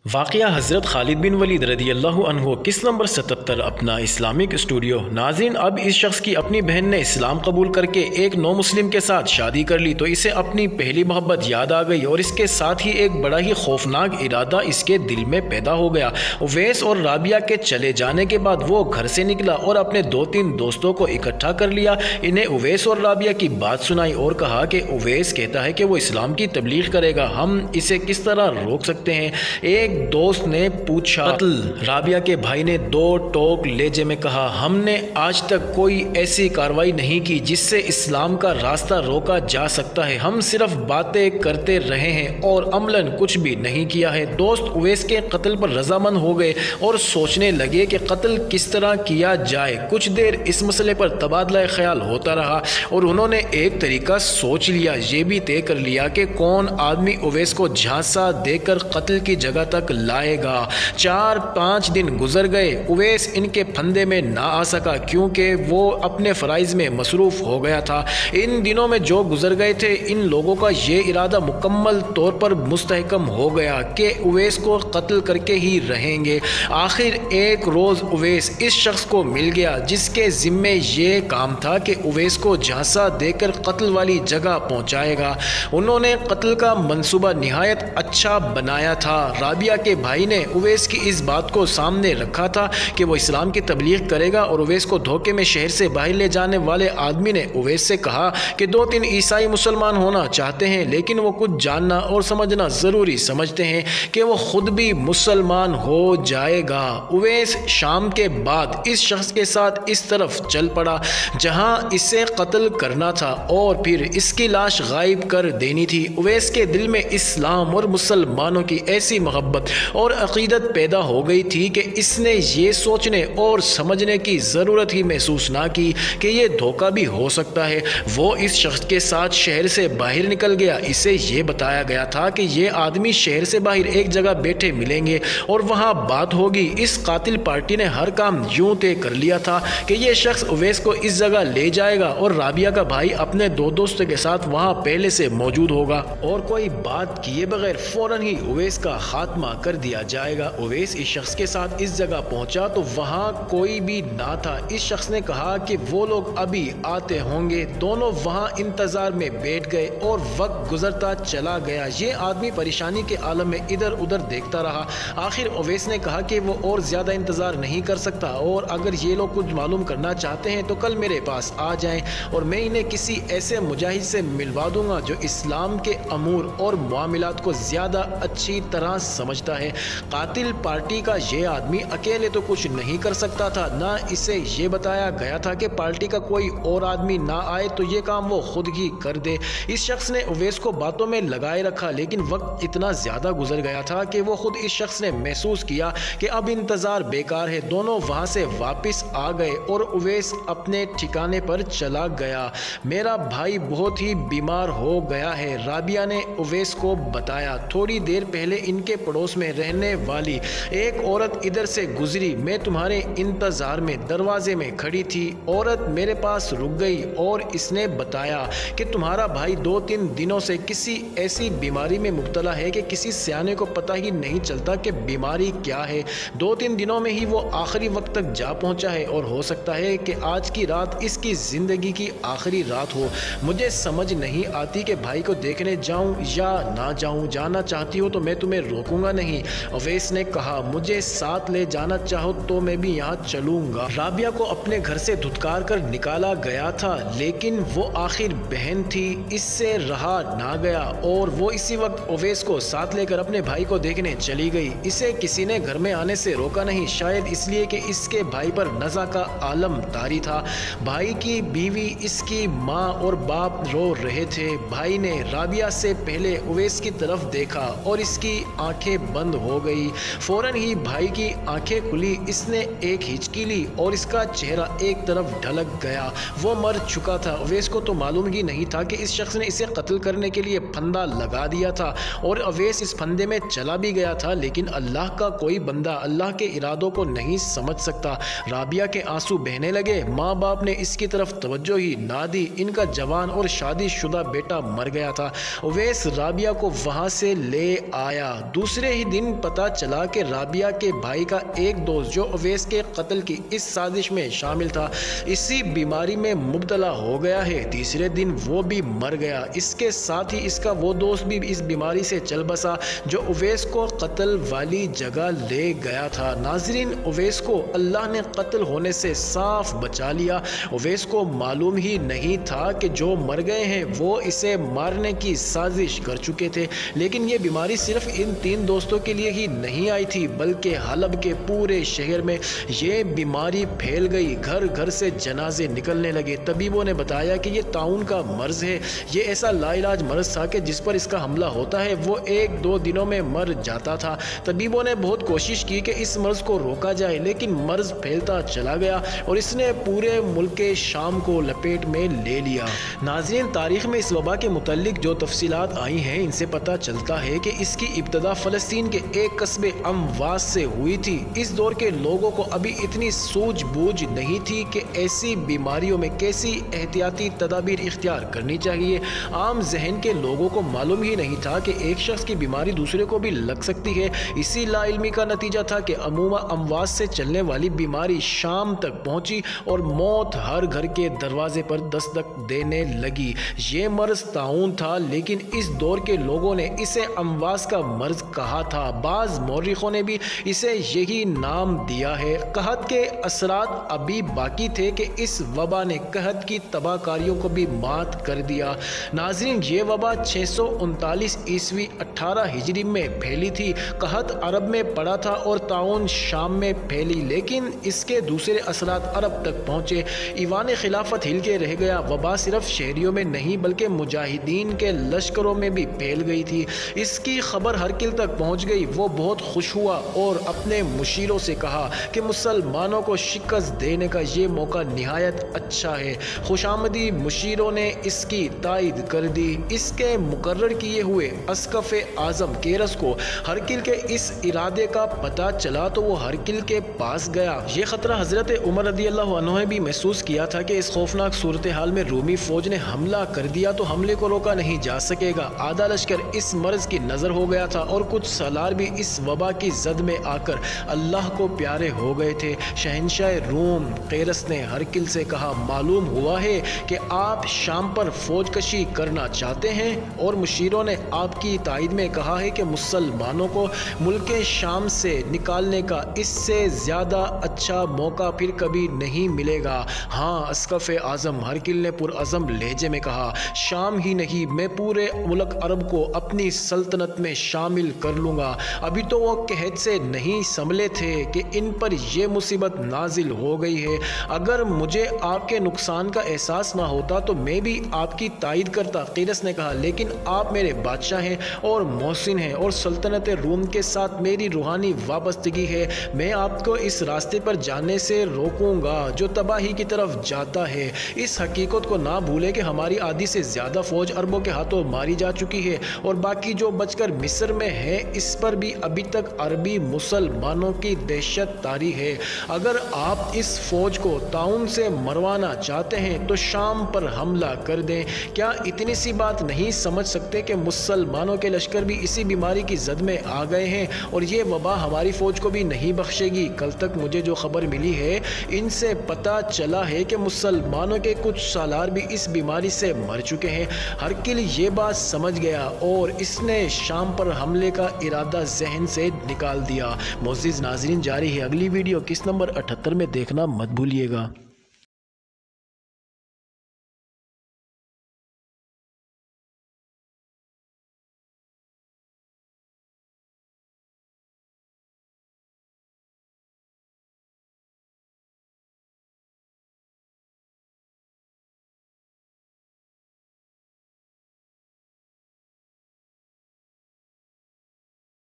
واقعہ حضرت خالد بن ولید رضی اللہ عنہ قسط نمبر 77 اپنا اسلامک اسٹوڈیو۔ ناظرین، اب اس شخص کی اپنی بہن نے اسلام قبول کر کے ایک نو مسلم کے ساتھ شادی کر لی تو اسے اپنی پہلی محبت یاد آ گئی اور اس کے ساتھ ہی ایک بڑا ہی خوفناک ارادہ اس کے دل میں پیدا ہو گیا۔ اویس اور رابعہ کے چلے جانے کے بعد وہ گھر سے نکلا اور اپنے 2-3 دوستوں کو اکٹھا کر لیا۔ انہیں اویس اور رابعہ کی بات سنائی اور کہا کہ اویس کہتا ہے کہ وہ اسلام کی تبلیغ کرے گا، ہم اسے کس طرح روک سکتے ہیں؟ ایک دوست نے پوچھا قتل۔ رابعہ کے بھائی نے 2 ٹوک لہجے میں کہا، ہم نے آج تک کوئی ایسی کارروائی نہیں کی جس سے اسلام کا راستہ روکا جا سکتا ہے، ہم صرف باتیں کرتے رہے ہیں اور عملاً کچھ بھی نہیں کیا ہے۔ دوست اویس کے قتل پر رضامند ہو گئے اور سوچنے لگے کہ قتل کس طرح کیا جائے۔ کچھ دیر اس مسئلے پر تبادلہ خیال ہوتا رہا اور انہوں نے ایک طریقہ سوچ لیا، یہ بھی طے کر لیا کہ کون آدمی اویس کو جھانسا دے کر قتل کی جگہ تک لائے گا۔ 4-5 دن گزر گئے، اویس ان کے پھندے میں نہ آ سکا کیونکہ وہ اپنے فرائض میں مصروف ہو گیا تھا۔ ان دنوں میں جو گزر گئے تھے، ان لوگوں کا یہ ارادہ مکمل طور پر مستحکم ہو گیا کہ اویس کو قتل کر کے ہی رہیں گے۔ آخر ایک روز اویس اس شخص کو مل گیا جس کے ذمے یہ کام تھا کہ اویس کو جھانسا دے کر قتل والی جگہ پہنچائے گا۔ انہوں نے قتل کا منصوبہ نہایت اچھا بنایا تھا۔ رابعہ کے بھائی نے اویس کی اس بات کو سامنے رکھا تھا کہ وہ اسلام کی تبلیغ کرے گا اور اویس کو دھوکے میں شہر سے باہر لے جانے والے آدمی نے اویس سے کہا کہ 2-3 عیسائی مسلمان ہونا چاہتے ہیں لیکن وہ کچھ جاننا اور سمجھنا ضروری سمجھتے ہیں کہ وہ خود بھی مسلمان ہو جائے گا۔ اویس شام کے بعد اس شخص کے ساتھ اس طرف چل پڑا جہاں اسے قتل کرنا تھا اور پھر اس کی لاش غائب کر دینی تھی۔ اویس کے دل میں اسلام اور مسلمانوں کی ایسی محبت اور عقیدت پیدا ہو گئی تھی کہ اس نے یہ سوچنے اور سمجھنے کی ضرورت ہی محسوس نہ کی کہ یہ دھوکہ بھی ہو سکتا ہے۔ وہ اس شخص کے ساتھ شہر سے باہر نکل گیا۔ اسے یہ بتایا گیا تھا کہ یہ آدمی شہر سے باہر ایک جگہ بیٹھے ملیں گے اور وہاں بات ہوگی۔ اس قاتل پارٹی نے ہر کام یوں طے کر لیا تھا کہ یہ شخص اویس کو اس جگہ لے جائے گا اور رابعہ کا بھائی اپنے 2 دوستوں کے ساتھ وہاں پہلے سے موجود ہوگا اور کوئی بات کیے بغیر فوراً ہی اویس کا خاتمہ کر دیا جائے گا۔ اویس اس شخص کے ساتھ اس جگہ پہنچا تو وہاں کوئی بھی نہ تھا۔ اس شخص نے کہا کہ وہ لوگ ابھی آتے ہوں گے۔ دونوں وہاں انتظار میں بیٹھ گئے اور وقت گزرتا چلا گیا۔ یہ آدمی پریشانی کے عالم میں ادھر ادھر دیکھتا رہا۔ آخر اویس نے کہا کہ وہ اور زیادہ انتظار نہیں کر سکتا اور اگر یہ لوگ کچھ معلوم کرنا چاہتے ہیں تو کل میرے پاس آ جائیں اور میں انہیں کسی ایسے مجاہد سے ملوا دوں گا جو اسلام کے امور اور معاملات کو زیادہ اچھی طرح سمجھتا ہے۔ قاتل پارٹی کا یہ آدمی اکیلے تو کچھ نہیں کر سکتا تھا، نہ اسے یہ بتایا گیا تھا کہ پارٹی کا کوئی اور آدمی نہ آئے تو یہ کام وہ خود ہی کر دے۔ اس شخص نے اویس کو باتوں میں لگائے رکھا لیکن وقت اتنا زیادہ گزر گیا تھا کہ وہ خود اس شخص نے محسوس کیا کہ اب انتظار بیکار ہے۔ دونوں وہاں سے واپس آ گئے اور اویس اپنے ٹھکانے پر چلا گیا۔ میرا بھائی بہت ہی بیمار ہو گیا ہے، رابعہ نے اویس کو بتایا۔ تھوڑی دیر پہلے ان کے پڑوس میں رہنے والی ایک عورت ادھر سے گزری، میں تمہارے انتظار میں دروازے میں کھڑی تھی۔ عورت میرے پاس رک گئی اور اس نے بتایا کہ تمہارا بھائی 2-3 دنوں سے کسی ایسی بیماری میں مبتلا ہے کہ کسی سیانے کو پتہ ہی نہیں چلتا کہ بیماری کیا ہے۔ 2-3 دنوں میں ہی وہ آخری وقت تک جا پہنچا ہے اور ہو سکتا ہے کہ آج کی رات اس کی زندگی کی آخری رات ہو۔ مجھے سمجھ نہیں آتی کہ بھائی کو دیکھنے جاؤں یا نہ جاؤں۔ جانا چاہتی ہو تو میں تمہیں روکوں گا نہیں۔ اویس نے کہا، مجھے ساتھ لے جانا چاہو تو میں بھی یہاں چلوں گا۔ رابعہ کو اپنے گھر سے دھتکار کر نکالا گیا تھا لیکن وہ آخر بہن تھی، اس سے رہا نہ گیا اور وہ اسی وقت اویس کو ساتھ لے کر اپنے بھائی کو دیکھنے چلی گئی۔ اسے کسی نے گھر میں آنے سے روکا نہیں، شاید اس لیے کہ اس کے بھائی پر نزع کا عالم طاری تھا۔ بھائی کی بیوی، اس کی ماں اور باپ رو رہے تھے۔ بھائی نے رابعہ سے پہلے اویس کی طرف دیکھا اور اس کی آنکھیں بند ہو گئی۔ فوراً ہی بھائی کی آنکھیں کھلی، اس نے ایک ہچکی لی اور اس کا چہرہ ایک طرف ڈھلک گیا۔ وہ مر چکا تھا۔ اویس کو تو معلوم ہی نہیں تھا کہ اس شخص نے اسے قتل کرنے کے لیے پھندا لگا دیا تھا اور اویس اس پھندے میں چلا بھی گیا تھا، لیکن اللہ کا کوئی بندہ اللہ کے ارادوں کو نہیں سمجھ سکتا۔ رابعہ کے آنسو بہنے لگے۔ ماں باپ نے اس کی طرف توجہ ہی نہ دی۔ ان کا جوان اور شادی شدہ بیٹا مر گیا تھا۔ اویس رابعہ کو وہاں سے لے آیا۔ دوسرے ہی دن پتہ چلا کہ رابعہ کے بھائی کا ایک دوست جو اویس کے قتل کی اس سازش میں شامل تھا اسی بیماری میں مبتلا ہو گیا ہے۔ تیسرے دن وہ بھی مر گیا، اس کے ساتھ ہی اس کا وہ دوست بھی اس بیماری سے چل بسا جو اویس کو قتل والی جگہ لے گیا تھا۔ ناظرین، اویس کو اللہ نے قتل ہونے سے صاف بچا لیا۔ اویس کو معلوم ہی نہیں تھا کہ جو مر گئے ہیں وہ اسے مارنے کی سازش کر چکے تھے، لیکن یہ بیماری صرف ان 3 دوستوں کے لیے ہی نہیں آئی تھی بلکہ حلب کے پورے شہر میں یہ بیماری پھیل گئی۔ گھر گھر سے جنازے نکلنے لگے۔ طبیبوں نے بتایا کہ یہ طاعون کا مرض ہے، یہ ایسا لا علاج مرض تھا کہ جس پر اس کا حملہ ہوتا ہے وہ 1-2 دنوں میں مر جاتا تھا۔ طبیبوں نے بہت کوشش کی کہ اس مرض کو روکا جائے، لیکن مرض پھیلتا چلا گیا اور اس نے پورے ملک شام کو لپیٹ میں لے لیا۔ ناظرین، تاریخ میں اس وبا کے متعلق جو تفصیلات آئی ہیں ان سے پتہ چلتا ہے کہ اس کی ابتدا فلسطین کے ایک قصبے امواس سے ہوئی تھی۔ اس دور کے لوگوں کو ابھی اتنی سوجھ بوجھ نہیں تھی کہ ایسی بیماریوں میں کیسی احتیاطی تدابیر اختیار کرنی چاہیے۔ عام ذہن کے لوگوں کو معلوم ہی نہیں تھا کہ ایک شخص کی بیماری دوسرے کو بھی لگ سکتی ہے۔ اسی لا علمی کا نتیجہ تھا کہ عموما امواس سے چلنے والی بیماری شام تک پہنچی اور موت ہر گھر کے دروازے پر دستک دینے لگی۔ یہ مرض طاعون تھا، لیکن اس دور کے لوگوں نے اسے امواس کا مرض کہا تھا۔ بعض مورخوں نے بھی اسے یہی نام دیا ہے۔ قحط کے اثرات ابھی باقی تھے کہ اس وبا نے قحط کی تباہ کاریوں کو بھی مات کر دیا۔ ناظرین، یہ وبا 639 عیسوی 18 ہجری میں پھیلی تھی۔ قحط عرب میں پڑا تھا اور طاعون شام میں پھیلی، لیکن اس کے دوسرے اثرات عرب تک پہنچے۔ ایوان خلافت ہل کے رہ گیا۔ وبا صرف شہریوں میں نہیں بلکہ مجاہدین کے لشکروں میں بھی پھیل گئی تھی۔ اس کی خبر ہرقل تک پہنچ گئی۔ وہ بہت خوش ہوا اور اپنے مشیروں سے کہا کہ مسلمانوں کو شکست دینے کا یہ موقع نہایت اچھا ہے۔ خوش آمدی مشیروں نے اس کی تائید کر دی۔ اس کے مقرر کیے ہوئے اسقف اعظم کیرس کو ہرقل کے اس ارادے کا پتہ چلا تو وہ ہرقل کے پاس گیا۔ یہ خطرہ حضرت عمر رضی اللہ عنہ نے بھی محسوس کیا تھا کہ اس خوفناک صورتحال میں رومی فوج نے حملہ کر دیا تو حملے کو روکا نہیں جا سکے گا۔ آدھا لشکر اس مرض کی نظر ہو گیا تھا اور کچھ سالار بھی اس وبا کی زد میں آ کر اللہ کو پیارے ہو گئے تھے۔ شہنشاہ روم قیرس نے ہرقل سے کہا، معلوم ہوا ہے کہ آپ شام پر فوج کشی کرنا چاہتے ہیں، اور مشیروں نے آپ کی تائید میں کہا ہے کہ مسلمانوں کو ملک شام سے نکالنے کا اس سے زیادہ اچھا موقع پھر کبھی نہیں ملے گا۔ ہاں، اسقف اعظم ہرقل نے پرعزم لہجے میں کہا، شام ہی نہیں میں پورے ملک عرب کو اپنی سلطنت میں شامل کر لوں گا۔ ابھی تو وہ قحط سے نہیں سنبھلے تھے کہ ان پر یہ مصیبت نازل ہو گئی ہے۔ اگر مجھے آپ کے نقصان کا احساس نہ ہوتا تو میں بھی آپ کی تائید کرتا۔ قیرس نے کہا، لیکن آپ میرے بادشاہ ہیں اور محسن ہیں اور سلطنت روم کے ساتھ میری روحانی وابستگی ہے۔ میں آپ کو اس راستے پر جانے سے روکوں گا جو تباہی کی طرف جاتا ہے۔ اس حقیقت کو نہ بھولے کہ ہماری آدھی سے زیادہ فوج عربوں کے ہاتھوں ماری جا چکی ہے اور باقی جو بچ کر مصر میں ہے اس پر بھی ابھی تک عربی مسلمانوں کی دہشت طاری ہے۔ اگر آپ اس فوج کو طاعون سے مروانا چاہتے ہیں تو شام پر حملہ کر دیں۔ کیا اتنی سی بات نہیں سمجھ سکتے کہ مسلمانوں کے لشکر بھی اسی بیماری کی زد میں آ گئے ہیں اور یہ وبا ہماری فوج کو بھی نہیں بخشے گی؟ کل تک مجھے جو خبر ملی ہے ان سے پتہ چلا ہے کہ مسلمانوں کے کچھ سالار بھی اس بیماری سے مر چکے ہیں۔ ہرقل یہ بات سمجھ گیا اور اس نے شام پر حملے کا ارادہ ذہن سے نکال دیا۔ معزز ناظرین، جاری ہے اگلی ویڈیو، کس نمبر 78 میں دیکھنا مت بھولیے گا۔